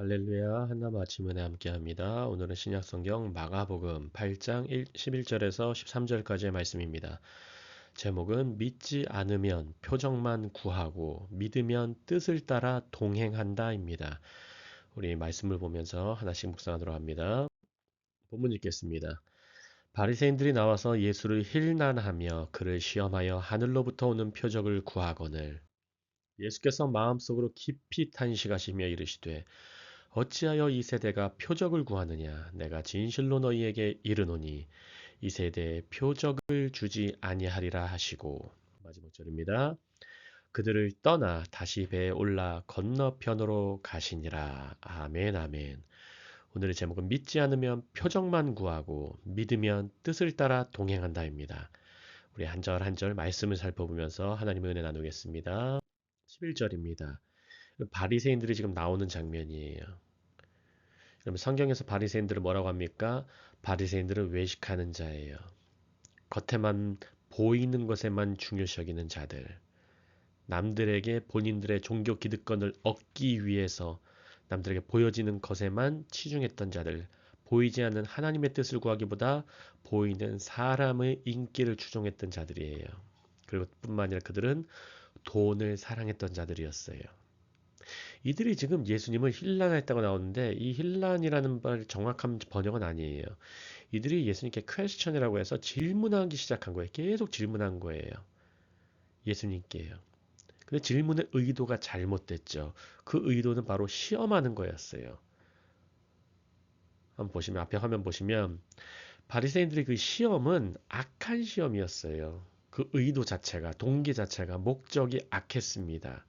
할렐루야, 한나무 아침 은혜 함께합니다. 오늘은 신약성경 마가복음 8장 11절에서 13절까지의 말씀입니다. 제목은 믿지 않으면 표적만 구하고 믿으면 뜻을 따라 동행한다입니다. 우리 말씀을 보면서 하나씩 묵상하도록 합니다. 본문 읽겠습니다. 바리새인들이 나와서 예수를 힐난하며 그를 시험하여 하늘로부터 오는 표적을 구하거늘 예수께서 마음속으로 깊이 탄식하시며 이르시되 어찌하여 이 세대가 표적을 구하느냐? 내가 진실로 너희에게 이르노니 이 세대에 표적을 주지 아니하리라 하시고 마지막 절입니다. 그들을 떠나 다시 배에 올라 건너편으로 가시니라. 아멘 아멘. 오늘의 제목은 믿지 않으면 표적만 구하고 믿으면 뜻을 따라 동행한다입니다. 우리 한 절 한 절 말씀을 살펴보면서 하나님의 은혜 나누겠습니다. 11절입니다. 바리새인들이 지금 나오는 장면이에요. 그럼 성경에서 바리새인들을 뭐라고 합니까? 바리새인들은 외식하는 자예요. 겉에만 보이는 것에만 중요시 여기는 자들. 남들에게 본인들의 종교 기득권을 얻기 위해서 남들에게 보여지는 것에만 치중했던 자들. 보이지 않는 하나님의 뜻을 구하기보다 보이는 사람의 인기를 추종했던 자들이에요. 그리고 뿐만 아니라 그들은 돈을 사랑했던 자들이었어요. 이들이 지금 예수님을 힐난했다고 나오는데 이 힐난이라는 말 정확한 번역은 아니에요. 이들이 예수님께 퀘스천이라고 해서 질문하기 시작한 거예요. 계속 질문한 거예요. 예수님께요. 근데 질문의 의도가 잘못됐죠. 그 의도는 바로 시험하는 거였어요. 한번 보시면 앞에 화면 보시면 바리새인들의 그 시험은 악한 시험이었어요. 그 의도 자체가 동기 자체가 목적이 악했습니다.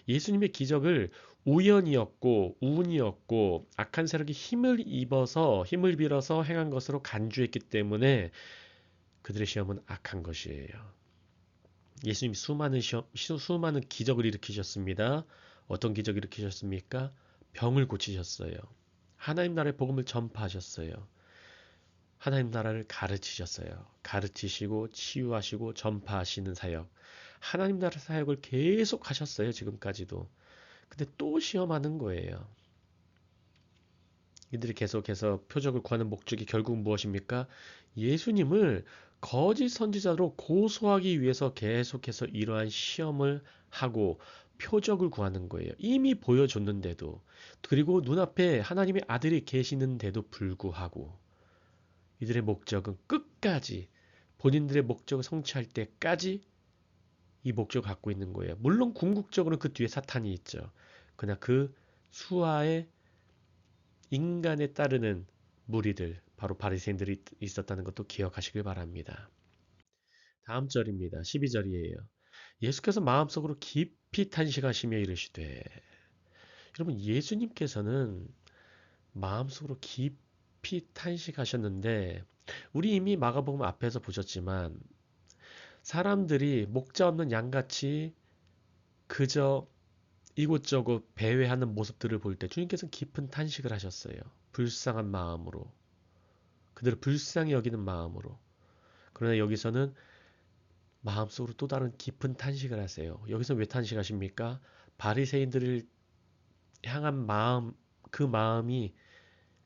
예수님의 기적을 우연이었고 운이었고 악한 세력이 힘을 빌어서 행한 것으로 간주했기 때문에 그들의 시험은 악한 것이에요. 예수님이 수많은 기적을 일으키셨습니다. 어떤 기적을 일으키셨습니까? 병을 고치셨어요. 하나님 나라의 복음을 전파하셨어요. 하나님 나라를 가르치셨어요. 가르치시고 치유하시고 전파하시는 사역. 하나님 나라 사역을 계속 하셨어요. 지금까지도. 근데 또 시험하는 거예요. 이들이 계속해서 표적을 구하는 목적이 결국 무엇입니까? 예수님을 거짓 선지자로 고소하기 위해서 계속해서 이러한 시험을 하고 표적을 구하는 거예요. 이미 보여줬는데도 그리고 눈앞에 하나님의 아들이 계시는데도 불구하고 이들의 목적은 끝까지 본인들의 목적을 성취할 때까지 이 목적을 갖고 있는 거예요. 물론 궁극적으로는 그 뒤에 사탄이 있죠. 그러나 그 수하의 인간에 따르는 무리들, 바로 바리새인들이 있었다는 것도 기억하시길 바랍니다. 다음 절입니다. 12절이에요. 예수께서 마음속으로 깊이 탄식하시며 이르시되 여러분 예수님께서는 마음속으로 깊이 탄식하셨는데 우리 이미 마가복음 앞에서 보셨지만 사람들이 목자 없는 양같이 그저 이곳저곳 배회하는 모습들을 볼 때 주님께서는 깊은 탄식을 하셨어요. 불쌍한 마음으로. 그들을 불쌍히 여기는 마음으로. 그러나 여기서는 마음속으로 또 다른 깊은 탄식을 하세요. 여기서 왜 탄식하십니까? 바리새인들을 향한 마음, 그 마음이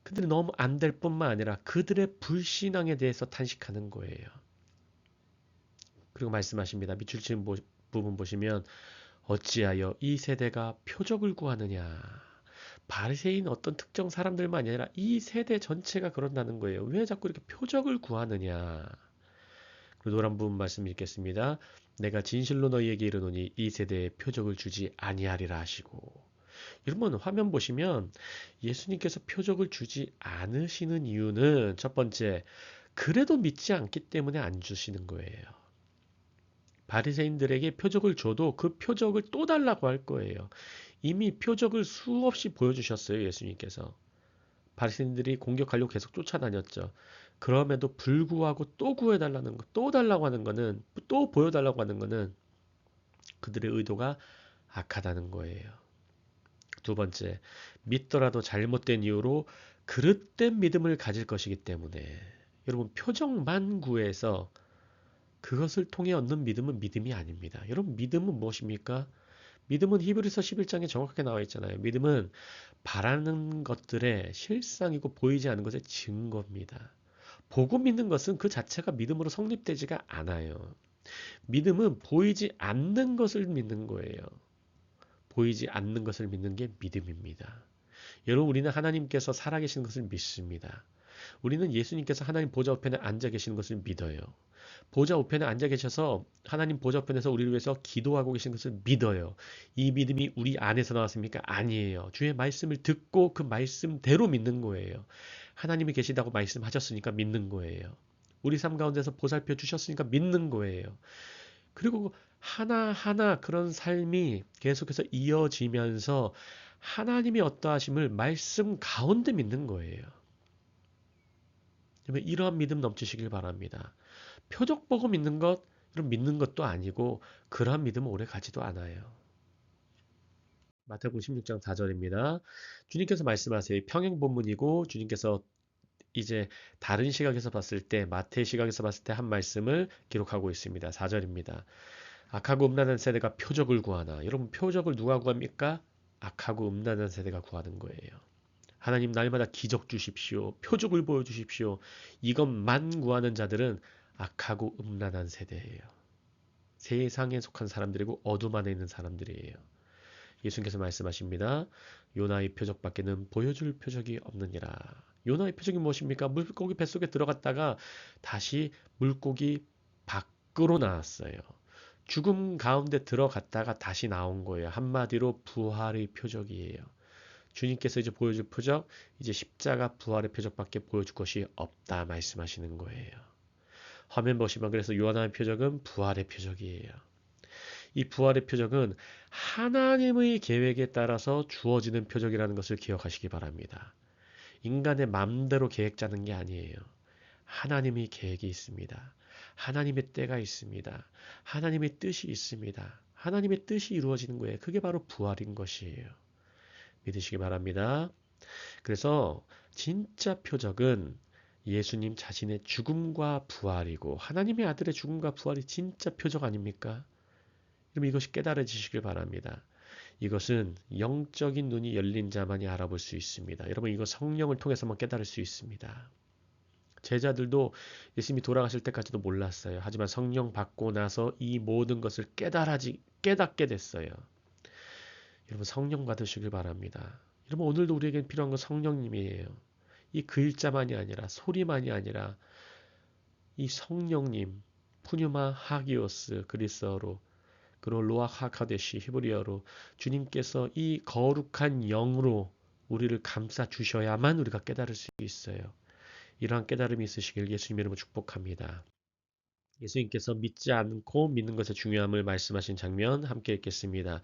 그들이 너무 안 될 뿐만 아니라 그들의 불신앙에 대해서 탄식하는 거예요. 그리고 말씀하십니다. 밑줄 친 부분 보시면 어찌하여 이 세대가 표적을 구하느냐. 바리새인 어떤 특정 사람들만이 아니라 이 세대 전체가 그런다는 거예요. 왜 자꾸 이렇게 표적을 구하느냐. 그리고 노란 부분 말씀 읽겠습니다. 내가 진실로 너희에게 이르노니 이 세대에 표적을 주지 아니하리라 하시고. 여러분 화면 보시면 예수님께서 표적을 주지 않으시는 이유는 첫 번째, 그래도 믿지 않기 때문에 안 주시는 거예요. 바리새인들에게 표적을 줘도 그 표적을 또 달라고 할 거예요. 이미 표적을 수없이 보여주셨어요, 예수님께서. 바리새인들이 공격하려고 계속 쫓아다녔죠. 그럼에도 불구하고 또 구해달라는 거, 또 달라고 하는 거는, 또 보여달라고 하는 거는 그들의 의도가 악하다는 거예요. 두 번째, 믿더라도 잘못된 이유로 그릇된 믿음을 가질 것이기 때문에 여러분 표적만 구해서 그것을 통해 얻는 믿음은 믿음이 아닙니다. 여러분 믿음은 무엇입니까? 믿음은 히브리서 11장에 정확하게 나와 있잖아요. 믿음은 바라는 것들의 실상이고 보이지 않는 것의 증거입니다. 보고 믿는 것은 그 자체가 믿음으로 성립되지가 않아요. 믿음은 보이지 않는 것을 믿는 거예요. 보이지 않는 것을 믿는 게 믿음입니다. 여러분, 우리는 하나님께서 살아계신 것을 믿습니다. 우리는 예수님께서 하나님 보좌 우편에 앉아 계시는 것을 믿어요. 보좌 우편에 앉아 계셔서 하나님 보좌 우편에서 우리를 위해서 기도하고 계신 것을 믿어요. 이 믿음이 우리 안에서 나왔습니까? 아니에요. 주의 말씀을 듣고 그 말씀대로 믿는 거예요. 하나님이 계시다고 말씀하셨으니까 믿는 거예요. 우리 삶 가운데서 보살펴 주셨으니까 믿는 거예요. 그리고 하나하나 그런 삶이 계속해서 이어지면서 하나님의 어떠하심을 말씀 가운데 믿는 거예요. 이러한 믿음 넘치시길 바랍니다. 표적 보고 믿는 것, 이런 믿는 것도 아니고 그러한 믿음은 오래 가지도 않아요. 마태복음 16장 4절입니다. 주님께서 말씀하세요. 평행 본문이고 주님께서 이제 다른 시각에서 봤을 때 마태 시각에서 봤을 때 한 말씀을 기록하고 있습니다. 4절입니다. 악하고 음란한 세대가 표적을 구하나. 여러분 표적을 누가 구합니까? 악하고 음란한 세대가 구하는 거예요. 하나님 날마다 기적 주십시오. 표적을 보여주십시오. 이것만 구하는 자들은 악하고 음란한 세대예요. 세상에 속한 사람들이고 어둠 안에 있는 사람들이에요. 예수님께서 말씀하십니다. 요나의 표적밖에는 보여줄 표적이 없느니라. 요나의 표적이 무엇입니까? 물고기 뱃속에 들어갔다가 다시 물고기 밖으로 나왔어요. 죽음 가운데 들어갔다가 다시 나온 거예요. 한마디로 부활의 표적이에요. 주님께서 이제 보여줄 표적, 이제 십자가 부활의 표적밖에 보여줄 것이 없다 말씀하시는 거예요. 화면 보시면 그래서 요한의 표적은 부활의 표적이에요. 이 부활의 표적은 하나님의 계획에 따라서 주어지는 표적이라는 것을 기억하시기 바랍니다. 인간의 마음대로 계획 짜는 게 아니에요. 하나님의 계획이 있습니다. 하나님의 때가 있습니다. 하나님의 뜻이 있습니다. 하나님의 뜻이 이루어지는 거예요. 그게 바로 부활인 것이에요. 믿으시기 바랍니다. 그래서 진짜 표적은 예수님 자신의 죽음과 부활이고 하나님의 아들의 죽음과 부활이 진짜 표적 아닙니까? 그럼 이것이 깨달아지시길 바랍니다. 이것은 영적인 눈이 열린 자만이 알아볼 수 있습니다. 여러분 이거 성령을 통해서만 깨달을 수 있습니다. 제자들도 예수님이 돌아가실 때까지도 몰랐어요. 하지만 성령 받고 나서 이 모든 것을 깨닫게 됐어요. 여러분 성령 받으시길 바랍니다. 여러분 오늘도 우리에게 필요한 건 성령님이에요. 이 글자만이 아니라 소리만이 아니라 이 성령님 푸뉴마 하기오스 그리스어로 그리고 로아 하카데시 히브리어로 주님께서 이 거룩한 영으로 우리를 감싸 주셔야만 우리가 깨달을 수 있어요. 이러한 깨달음이 있으시길 예수님 이름으로 축복합니다. 예수님께서 믿지 않고 믿는 것의 중요함을 말씀하신 장면 함께 읽겠습니다.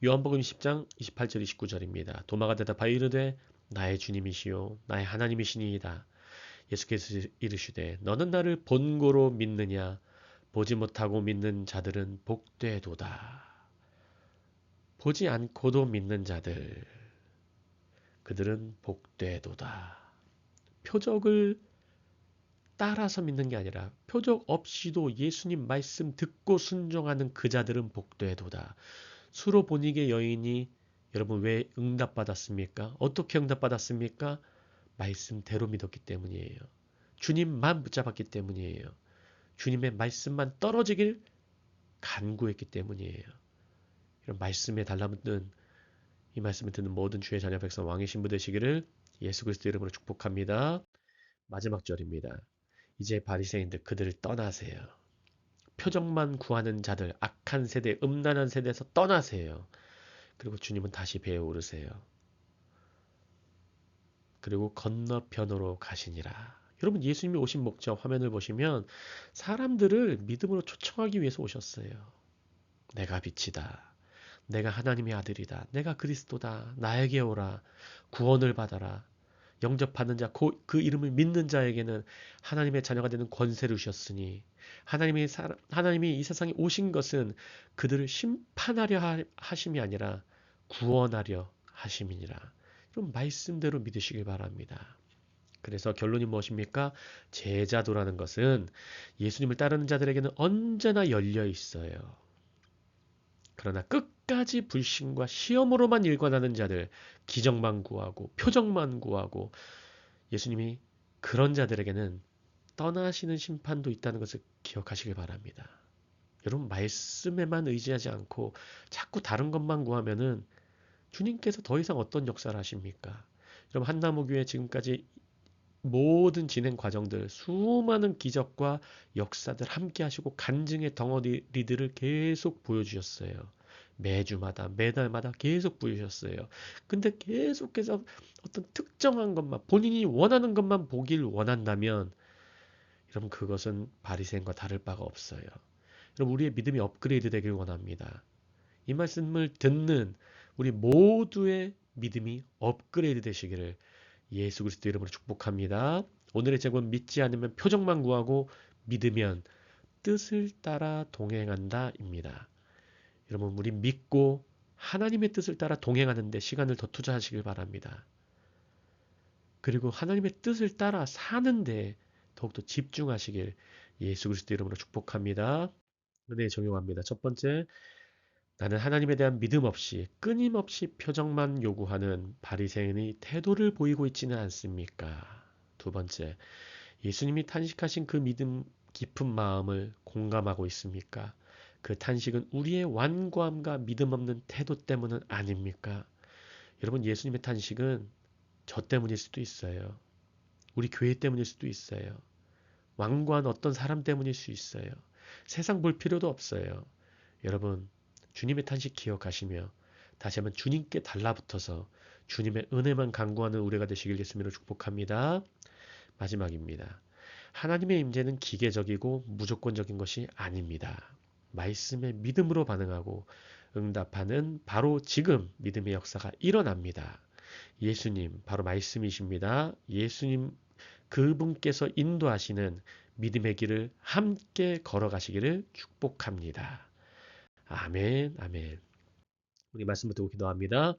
요한복음 10장 28절 29절입니다. 도마가 대답하여 이르되 나의 주님이시요 나의 하나님이시니이다. 예수께서 이르시되 너는 나를 본고로 믿느냐 보지 못하고 믿는 자들은 복되도다. 보지 않고도 믿는 자들 그들은 복되도다. 표적을 따라서 믿는 게 아니라 표적 없이도 예수님 말씀 듣고 순종하는 그 자들은 복되도다. 수로보니게 여인이 여러분 왜 응답받았습니까? 어떻게 응답받았습니까? 말씀대로 믿었기 때문이에요. 주님만 붙잡았기 때문이에요. 주님의 말씀만 떨어지길 간구했기 때문이에요. 이런 말씀에 달라붙는 이 말씀을 듣는 모든 주의 자녀 백성 왕의 신부 되시기를 예수 그리스도 이름으로 축복합니다. 마지막 절입니다. 이제 바리새인들 그들을 떠나세요. 표적만 구하는 자들, 악한 세대, 음란한 세대에서 떠나세요. 그리고 주님은 다시 배에 오르세요. 그리고 건너편으로 가시니라. 여러분 예수님이 오신 목적 화면을 보시면 사람들을 믿음으로 초청하기 위해서 오셨어요. 내가 빛이다. 내가 하나님의 아들이다. 내가 그리스도다. 나에게 오라. 구원을 받아라. 영접하는 자, 그 이름을 믿는 자에게는 하나님의 자녀가 되는 권세를 주셨으니 하나님이 이 세상에 오신 것은 그들을 심판하려 하심이 아니라 구원하려 하심이니라. 그럼 말씀대로 믿으시길 바랍니다. 그래서 결론이 무엇입니까? 제자도라는 것은 예수님을 따르는 자들에게는 언제나 열려 있어요. 그러나 끝까지 불신과 시험으로만 일관하는 자들, 기적만 구하고 표적만 구하고 예수님이 그런 자들에게는 떠나시는 심판도 있다는 것을 기억하시길 바랍니다. 여러분 말씀에만 의지하지 않고 자꾸 다른 것만 구하면은 주님께서 더 이상 어떤 역사를 하십니까? 여러분 한나무교회 지금까지 모든 진행 과정들 수많은 기적과 역사들 함께 하시고 간증의 덩어리들을 계속 보여주셨어요. 매주마다 매달마다 계속 보여주셨어요. 근데 계속해서 어떤 특정한 것만 본인이 원하는 것만 보길 원한다면 여러분 그것은 바리새인과 다를 바가 없어요. 여러분 우리의 믿음이 업그레이드 되길 원합니다. 이 말씀을 듣는 우리 모두의 믿음이 업그레이드 되시기를 예수 그리스도 이름으로 축복합니다. 오늘의 제목은 믿지 않으면 표적만 구하고 믿으면 뜻을 따라 동행한다입니다. 여러분 우리 믿고 하나님의 뜻을 따라 동행하는 데 시간을 더 투자하시길 바랍니다. 그리고 하나님의 뜻을 따라 사는데 더욱더 집중하시길 예수 그리스도 이름으로 축복합니다. 은혜에 적용합니다. 첫 번째, 나는 하나님에 대한 믿음 없이 끊임없이 표적만 요구하는 바리새인의 태도를 보이고 있지는 않습니까? 두 번째, 예수님이 탄식하신 그 믿음 깊은 마음을 공감하고 있습니까? 그 탄식은 우리의 완고함과 믿음 없는 태도 때문은 아닙니까? 여러분, 예수님의 탄식은 저 때문일 수도 있어요. 우리 교회 때문일 수도 있어요. 완고한 어떤 사람 때문일 수 있어요. 세상 볼 필요도 없어요. 여러분, 주님의 탄식 기억하시며 다시 한번 주님께 달라붙어서 주님의 은혜만 간구하는 우리가 되시길 예수님으로 축복합니다. 마지막입니다. 하나님의 임재는 기계적이고 무조건적인 것이 아닙니다. 말씀에 믿음으로 반응하고 응답하는 바로 지금 믿음의 역사가 일어납니다. 예수님, 바로 말씀이십니다. 예수님 그분께서 인도하시는 믿음의 길을 함께 걸어가시기를 축복합니다. 아멘, 아멘. 우리 말씀 듣고 기도합니다.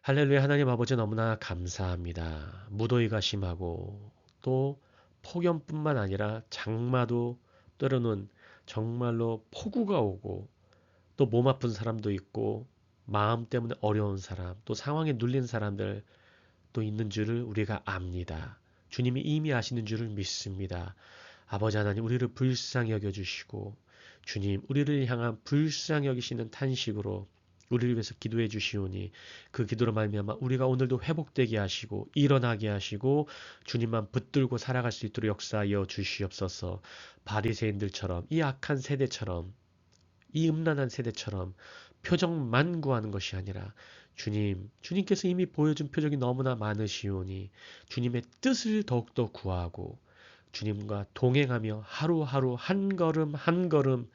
할렐루야 하나님 아버지 너무나 감사합니다. 무더위가 심하고 또 폭염뿐만 아니라 장마도 때로는 정말로 폭우가 오고 또 몸 아픈 사람도 있고 마음 때문에 어려운 사람 또 상황에 눌린 사람들 또 있는 줄을 우리가 압니다. 주님이 이미 아시는 줄을 믿습니다. 아버지 하나님 우리를 불쌍히 여겨주시고 주님 우리를 향한 불쌍히 여기시는 탄식으로 우리를 위해서 기도해 주시오니 그 기도로 말미암아 우리가 오늘도 회복되게 하시고 일어나게 하시고 주님만 붙들고 살아갈 수 있도록 역사하여 주시옵소서. 바리새인들처럼 이 악한 세대처럼 이 음란한 세대처럼 표적만 구하는 것이 아니라 주님께서 이미 보여준 표적이 너무나 많으시오니 주님의 뜻을 더욱더 구하고 주님과 동행하며 하루하루 한 걸음 한 걸음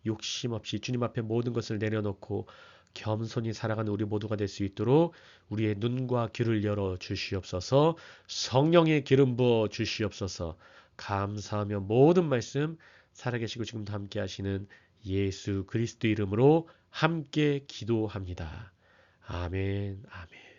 욕심 없이 주님 앞에 모든 것을 내려놓고 겸손히 살아가는 우리 모두가 될 수 있도록 우리의 눈과 귀를 열어 주시옵소서. 성령의 기름 부어 주시옵소서. 감사하며 모든 말씀 살아계시고 지금도 함께 하시는 예수 그리스도 이름으로 함께 기도합니다. 아멘, 아멘.